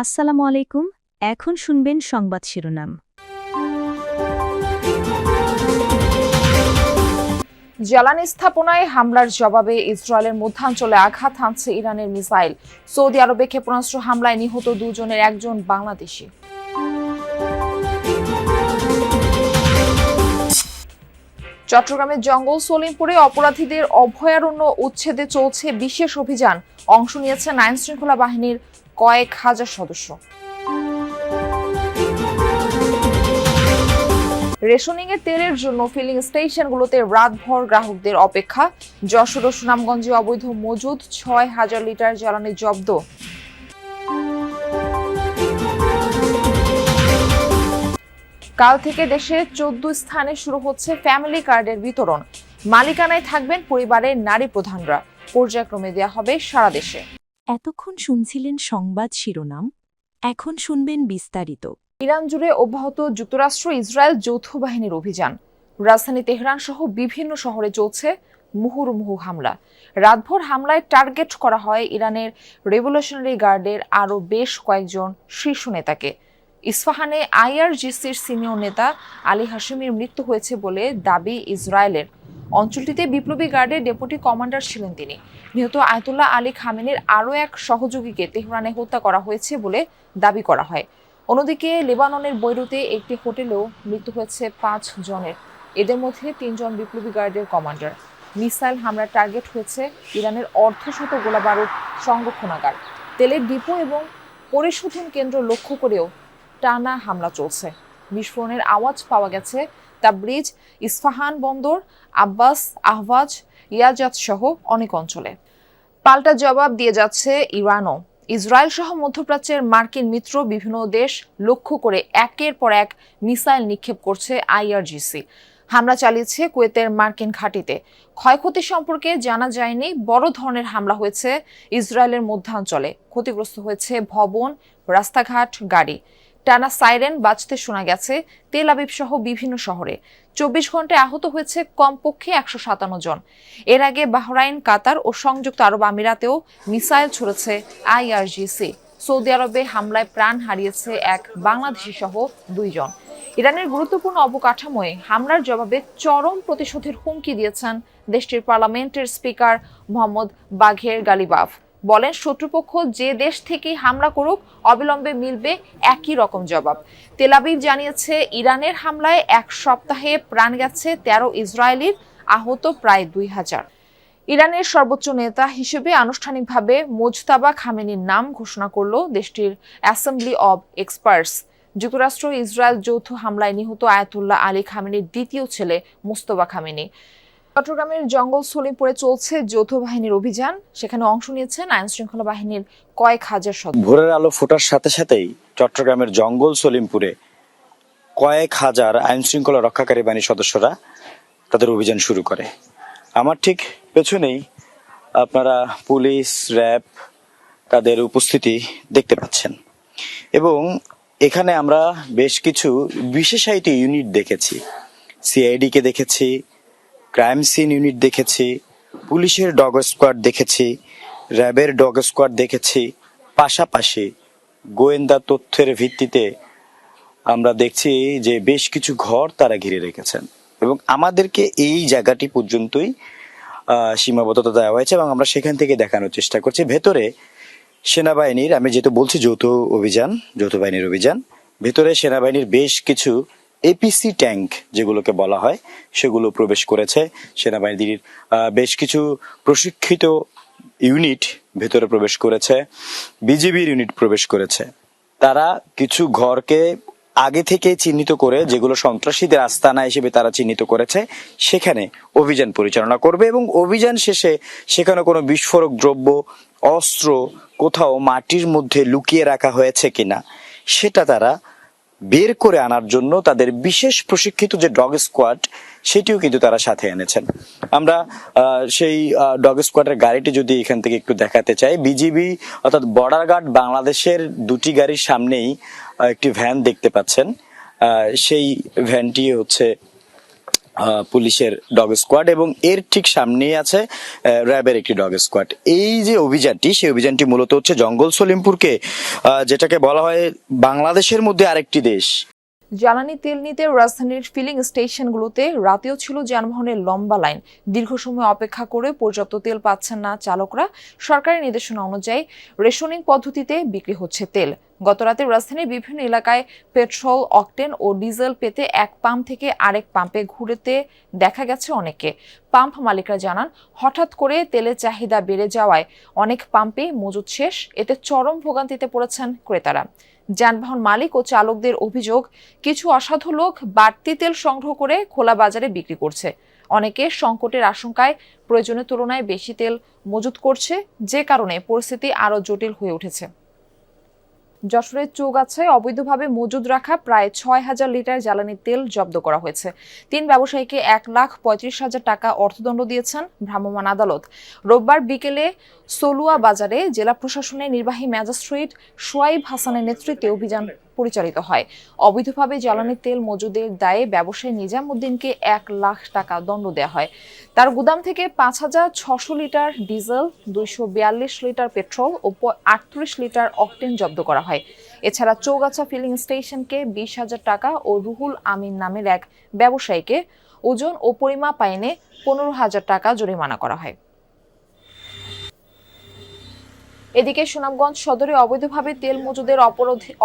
আসসালামু আলাইকুম। এখন শুনবেন সংবাদ শিরোনাম। জ্বালানি স্থাপনায় হামলার জবাবে ইসরায়েলের মধ্যাঞ্চলে আঘাত হানছে ইরানের মিসাইল। সৌদি আরবে ক্ষেপণাস্ত্র হামলায় নিহত দুজনের একজন বাংলাদেশি। চট্টগ্রামের জঙ্গল সলিমপুরে অপরাধীদের অভয়ারণ্য উচ্ছেদে চলছে বিশেষ অভিযান। অংশ নিয়েছেন আইন শৃঙ্খলা বাহিনীর কয়েক হাজার সদস্য। রেশনিং এর তেলের জন্য ফিলিং স্টেশনগুলোতে রাতভর গ্রাহকদের অপেক্ষা। যশোর ও সুনামগঞ্জে অবৈধ মজুদ ৬,০০০ লিটার জ্বালানি জব্দ। কাল থেকে দেশে ১৪ স্থানে শুরু হচ্ছে ফ্যামিলি কার্ডের বিতরণ। মালিকানায় থাকবেন পরিবারের নারী প্রধানরা। পর্যায়ক্রমে দেয়া হবে সারা দেশে। এতক্ষণ শুনছিলেন সংবাদ শিরোনাম, এখন শুনবেন বিস্তারিত। ইরান জুড়ে অব্যাহত যুক্তরাষ্ট্র ইসরায়েল যৌথ বাহিনীর অভিযান। রাজধানী তেহরান সহ বিভিন্ন শহরে চলছে মুহুর্মুহু হামলা। রাতভর হামলায় টার্গেট করা হয় ইরানের রেভলিউশনারি গার্ডের আরও বেশ কয়েকজন শীর্ষ নেতাকে। ইস্পাহানে আইআরজিসির সিনিয়র নেতা আলী হাশেমির মৃত্যু হয়েছে বলে দাবি ইসরায়েলের। অঞ্চলটিতে বিপ্লবী গার্ডের ডেপুটি কমান্ডার ছিলেন তিনি। নিহত আয়াতুল্লাহ আলী খামেনির আরও এক সহযোগীকে তেহরানে হত্যা করা হয়েছে বলে দাবি করা হয়। অন্যদিকে লেবাননের বৈরুতে একটি হোটেলেও মৃত্যু হয়েছে ৫ জনের। এদের মধ্যে ৩ জন বিপ্লবী গার্ডের কমান্ডার। মিসাইল হামলার টার্গেট হয়েছে ইরানের অর্ধশত গোলাবারুদ সংরক্ষণাগার, তেলের ডিপো এবং পরিশোধন কেন্দ্র লক্ষ্য করেও টানা হামলা চলছে। বিস্ফোরণের আওয়াজ পাওয়া গেছে তাবরিজ, ইস্পাহান বন্দর, আব্বাস, আহওয়াজ, ইয়াজাত সহ অনেক অঞ্চলে। পাল্টা জবাব দিয়ে যাচ্ছে ইরানও। ইসরায়েল সহ মধ্যপ্রাচ্যের মার্কিন মিত্র বিভিন্ন দেশ লক্ষ্য করে একের পর এক মিসাইল নিক্ষেপ করছে আইআরজিসি। হামলা চালিয়েছে কুয়েতের মার্কিন ঘাঁটিতে। ক্ষয়ক্ষতি সম্পর্কে জানা যায়নি। বড় ধরনের হামলা হয়েছে ইসরায়েলের মধ্যাঞ্চলে। ক্ষতিগ্রস্ত হয়েছে ভবন, রাস্তাঘাট, গাড়ি। টানা সাইরেন বাজতে শোনা গেছে তেল আবিব সহ বিভিন্ন শহরে। ২৪ ঘন্টায় আহত হয়েছে কমপক্ষে ১৫৭ জন। এর আগে বাহরাইন, কাতার ও সংযুক্ত আরব আমিরাতেও মিসাইল ছুড়েছে আইআরজিসি। সৌদি আরবে হামলায় প্রাণ হারিয়েছে এক বাংলাদেশি সহ ২ জন। ইরানের গুরুত্বপূর্ণ অবকাঠামোয় হামলার জবাবে চরম প্রতিশোধের হুমকি দিয়েছেন দেশটির পার্লামেন্টের স্পিকার মোহাম্মদ বাঘের গালিবাফ। বলেন, শত্রুপক্ষ যে দেশ থেকেই হামলা করুক অবিলম্বে মিলবে একই রকম জবাব। তেল আবিব জানিয়েছে, ইরানের হামলায় এক সপ্তাহে প্রাণ গেছে ১৩ ইসরায়েলির, আহত প্রায় ২,০০০। ইরানের সর্বোচ্চ নেতা হিসেবে আনুষ্ঠানিকভাবে মোজতাবা খামেনির নাম ঘোষণা করল দেশটির অ্যাসেম্বলি অব এক্সপার্টস। যুক্তরাষ্ট্র ইসরায়েল যৌথ হামলায় নিহত আয়াতুল্লাহ আলী খামেনির দ্বিতীয় ছেলে মোস্তফা খামেনি। চট্টগ্রামের জঙ্গল সলিমপুরে চলছে যৌথ বাহিনীর অভিযান। সেখানে অংশ নিয়েছেন আইন শৃঙ্খলা বাহিনীর কয়েক হাজার সদস্য। ভোরের আলো ফোটার সাথে সাথেই চট্টগ্রামের জঙ্গল সলিমপুরে কয়েক হাজার আইন শৃঙ্খলা রক্ষাকারী বাহিনীর সদস্যরা তাদের অভিযান শুরু করে। আমার ঠিক পেছনেই আপনারা পুলিশ, র্যাব তাদের উপস্থিতি দেখতে পাচ্ছেন এবং এখানে আমরা বেশ কিছু বিশেষায়িত ইউনিট দেখেছি। সিআইডি কে দেখেছি, ক্রাইম সিন ইউনিট দেখেছি, পুলিশের ডগ স্কোয়াড দেখেছি, র্যাবের ডগ স্কোয়াড দেখেছি। পাশাপাশি গোয়েন্দা তথ্যের ভিত্তিতে আমরা দেখছি যে বেশ কিছু ঘর তারা ঘিরে রেখেছেন এবং আমাদেরকে এই জায়গাটি পর্যন্তই সীমাবদ্ধতা দেওয়া হয়েছে এবং আমরা সেখান থেকে দেখানোর চেষ্টা করছি। ভেতরে সেনাবাহিনীর, আমি যেহেতু বলছি যৌথ বাহিনীর অভিযান, ভেতরে সেনাবাহিনীর বেশ কিছু এপিসি ট্যাঙ্ক যেগুলোকে বলা হয় সেগুলো প্রবেশ করেছে। সেনাবাহিনীর বেশ কিছু প্রশিক্ষিত ইউনিট ভেতরে প্রবেশ করেছে, বিজিবির ইউনিট প্রবেশ করেছে। তারা কিছু ঘরকে আগে থেকে চিহ্নিত করে, যেগুলো সন্ত্রাসীদের আস্তানা হিসেবে তারা চিহ্নিত করেছে, সেখানে অভিযান পরিচালনা করবে এবং অভিযান শেষে সেখানে কোনো বিস্ফোরক দ্রব্য, অস্ত্র কোথাও মাটির মধ্যে লুকিয়ে রাখা হয়েছে কিনা সেটা তারা বের করে আনার জন্য তাদের বিশেষ প্রশিক্ষিত যে ডগ স্কোয়াড সেটিও কিন্তু তারা সাথে এনেছেন। আমরা সেই ডগ স্কোয়াডের গাড়িটি যদি এখান থেকে একটু দেখাতে চাই, বিজিবি অর্থাৎ বর্ডার গার্ড বাংলাদেশের দুটি গাড়ির সামনেই একটি ভ্যান দেখতে পাচ্ছেন। সেই ভ্যানটি হচ্ছে পুলিশের ডগ স্কোয়াড এবং এর ঠিক সামনেই আছে র্যাবের একটি ডগ স্কোয়াড। এই যে অভিযানটি, সেই অভিযানটি মূলত হচ্ছে জঙ্গল সলিমপুরকে, যেটাকে বলা হয় বাংলাদেশের মধ্যে আরেকটি দেশ। জ্বালানি তেল নিতে রাজধানীর ফিলিং স্টেশনগুলোতে রাতেও ছিল যানবাহনের লম্বা লাইন। দীর্ঘ সময় অপেক্ষা করে পর্যাপ্ত তেল পাচ্ছেন না চালকরা। সরকারি নির্দেশনা অনুযায়ী রেশনিং পদ্ধতিতে বিক্রি হচ্ছে তেল। গতরাতে রাজধানীর বিভিন্ন এলাকায় পেট্রোল, অকটেন ও ডিজেল পেতে এক পাম্প থেকে আরেক পাম্পে ঘুরেতে দেখা গেছে অনেকে। পাম্প মালিকরা জানান, হঠাৎ করে তেলের চাহিদা বেড়ে যাওয়ায় অনেক পাম্পে মজুত শেষ। এতে চরম ভোগান্তিতে পড়েছেন ক্রেতারা। যানবাহন মালিক ও চালকদের অভিযোগ, কিছু অসাধু লোক বাড়তি তেল সংগ্রহ করে খোলা বাজারে বিক্রি করছে। অনেকে সংকটের আশঙ্কায় প্রয়োজনের তুলনায় বেশি তেল মজুত করছে, যে কারণে পরিস্থিতি আরও জটিল হয়ে উঠেছে। যশোরের চৌগাছায় অবৈধভাবে মজুদ রাখা প্রায় ৬,০০০ লিটার জ্বালানি তেল জব্দ করা হয়েছে। ৩ ব্যবসায়ীকে ১,৩৫,০০০ টাকা অর্থদণ্ড দিয়েছেন ভ্রাম্যমাণ আদালত। রোববার বিকেলে সলুয়া বাজারে জেলা প্রশাসনের নির্বাহী ম্যাজিস্ট্রেট সোয়াইব হাসানের নেতৃত্বে অভিযান পরিচালিত হয়। অবৈধভাবে জ্বালানি তেল মজুদের দায়ে ব্যবসায়ী নিজাম উদ্দিনকে ১ লাখ টাকা দণ্ড দেওয়া হয়। তার গুদাম থেকে ৫,৬০০ লিটার ডিজেল, ২৪২ লিটার পেট্রোল ও ৩৮ লিটার অকটেন জব্দ করা হয়। এছাড়া চৌগাছা ফিলিং স্টেশনকে ২০,০০০ টাকা ও রুহুল আমিন নামের এক ব্যবসায়ীকে ওজন ও পরিমাপ আইনে ১৫,০০০ টাকা জরিমানা করা হয়। এদিকে সুনামগঞ্জ সদরে অবৈধভাবে তেল মজুদের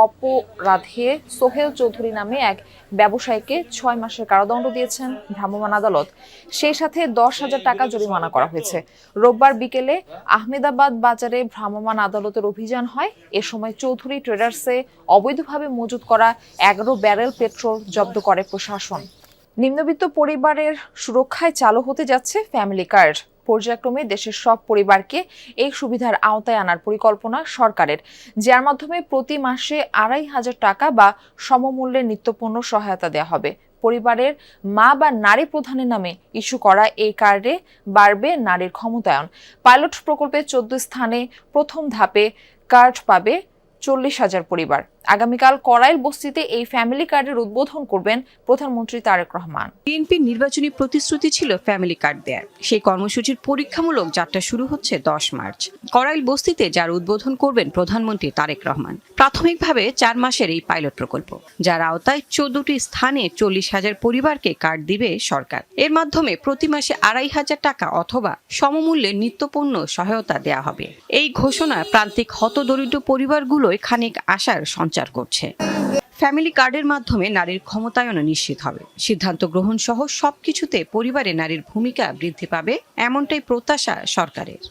অপরাধে সোহেল চৌধুরী নামে এক ব্যবসায়ীকে ৬ মাসের কারাদণ্ড দিয়েছেন ভ্রাম্যমাণ আদালত। সেই সাথে ১০,০০০ টাকা জরিমানা করা হয়েছে। রোববার বিকেলে আহমেদাবাদ বাজারে ভ্রাম্যমাণ আদালতের অভিযান হয়। এ সময় চৌধুরী ট্রেডার্সে অবৈধভাবে মজুত করা ১১ ব্যারেল পেট্রোল জব্দ করে প্রশাসন। নিম্নবিত্ত পরিবারের সুরক্ষায় চালু হতে যাচ্ছে ফ্যামিলি কার্ড। পর্যায়ক্রমে দেশের সব পরিবারকে এই সুবিধার আওতায় আনার পরিকল্পনা সরকারের, যার মাধ্যমে প্রতি মাসে ২৫০০ টাকা বা সমমূল্যের নিত্যপণ্য সহায়তা দেওয়া হবে। পরিবারের মা বা নারী প্রধানের নামে ইস্যু করা এই কার্ডে বাড়বে নারীর ক্ষমতায়ন। পাইলট প্রকল্পে ১৪ স্থানে প্রথম ধাপে কার্ড পাবে ৪০,০০০ পরিবার। আগামীকাল করাইল বস্তিতে এই ফ্যামিলি কার্ডের উদ্বোধন করবেন প্রধানমন্ত্রী তারেক রহমান। বিএনপির নির্বাচনী প্রতিশ্রুতি ছিল ফ্যামিলি কার্ড দেয়ার। সেই কর্মসূচির পরীক্ষামূলক যাত্রা শুরু হচ্ছে ১০ মার্চ। করাইল বস্তিতে যার উদ্বোধন করবেন প্রধানমন্ত্রী তারেক রহমান। প্রাথমিকভাবে ৪ মাসের এই পাইলট প্রকল্প, যার আওতায় ১৪টি স্থানে ৪০,০০০ পরিবারকে কার্ড দিবে সরকার। এর মাধ্যমে প্রতি মাসে ২৫০০ টাকা অথবা সমমূল্যের নিত্যপণ্য সহায়তা দেয়া হবে। এই ঘোষণা প্রান্তিক হতদরিদ্র পরিবারগুলোয় খানিক আশার সঞ্চার করছে। ফ্যামিলি কার্ডের মাধ্যমে নারীর ক্ষমতায়ন নিশ্চিত হবে। সিদ্ধান্ত গ্রহণ সহ সবকিছুতে পরিবারে নারীর ভূমিকা বৃদ্ধি পাবে, এমনটাই প্রত্যাশা সরকারের।